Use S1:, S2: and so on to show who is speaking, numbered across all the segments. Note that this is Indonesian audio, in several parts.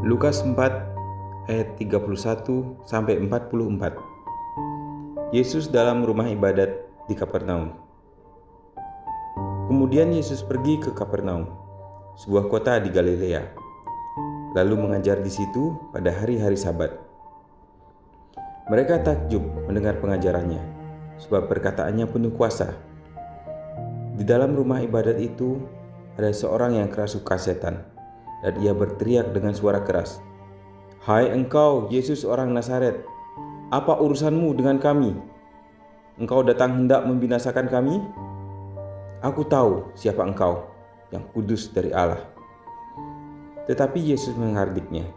S1: Lukas 4 ayat 31 sampai 44. Yesus dalam rumah ibadat di Kapernaum. Kemudian Yesus pergi ke Kapernaum, sebuah kota di Galilea, lalu mengajar di situ pada hari-hari Sabat. Mereka takjub mendengar pengajarannya, sebab perkataannya penuh kuasa. Di dalam rumah ibadat itu ada seorang yang kerasukan setan, dan ia berteriak dengan suara keras, "Hai engkau, Yesus orang Nazaret, apa urusanmu dengan kami? Engkau datang hendak membinasakan kami? Aku tahu siapa engkau, yang kudus dari Allah." Tetapi Yesus menghardiknya,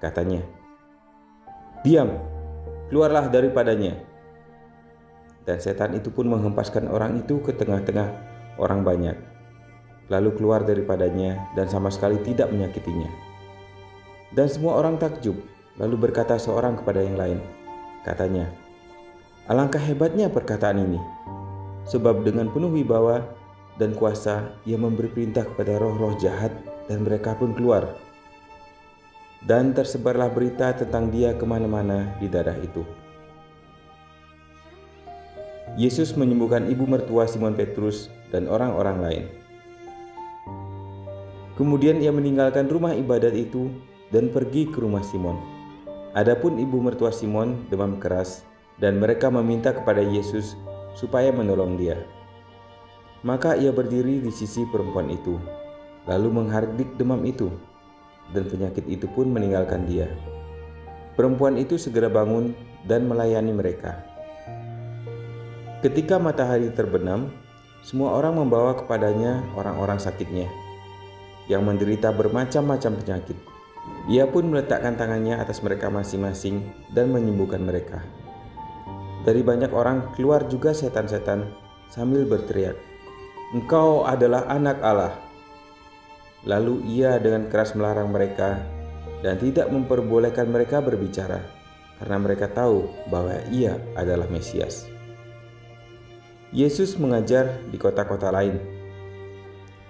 S1: katanya, "Diam, keluarlah daripadanya." Dan setan itu pun menghempaskan orang itu ke tengah-tengah orang banyak, lalu keluar daripadanya dan sama sekali tidak menyakitinya. Dan semua orang takjub, lalu berkata seorang kepada yang lain, katanya, "Alangkah hebatnya perkataan ini, sebab dengan penuh wibawa dan kuasa ia memberi perintah kepada roh-roh jahat dan mereka pun keluar." Dan tersebarlah berita tentang dia kemana-mana di daerah itu. Yesus menyembuhkan ibu mertua Simon Petrus dan orang-orang lain. Kemudian ia meninggalkan rumah ibadat itu dan pergi ke rumah Simon. Adapun ibu mertua Simon demam keras, dan mereka meminta kepada Yesus supaya menolong dia. Maka ia berdiri di sisi perempuan itu, lalu menghardik demam itu, dan penyakit itu pun meninggalkan dia. Perempuan itu segera bangun dan melayani mereka. Ketika matahari terbenam, semua orang membawa kepadanya orang-orang sakitnya, yang menderita bermacam-macam penyakit. Ia pun meletakkan tangannya atas mereka masing-masing dan menyembuhkan mereka. Dari banyak orang keluar juga setan-setan sambil berteriak, "Engkau adalah Anak Allah." Lalu ia dengan keras melarang mereka dan tidak memperbolehkan mereka berbicara, karena mereka tahu bahwa ia adalah Mesias. Yesus mengajar di kota-kota lain.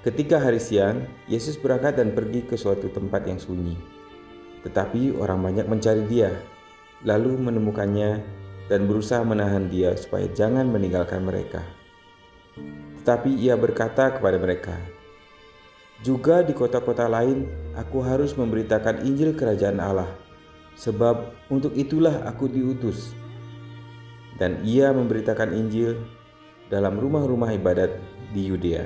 S1: Ketika hari siang, Yesus berangkat dan pergi ke suatu tempat yang sunyi. Tetapi orang banyak mencari dia, lalu menemukannya dan berusaha menahan dia supaya jangan meninggalkan mereka. Tetapi ia berkata kepada mereka, "Juga di kota-kota lain aku harus memberitakan Injil Kerajaan Allah, sebab untuk itulah aku diutus." Dan ia memberitakan Injil dalam rumah-rumah ibadat di Yudea.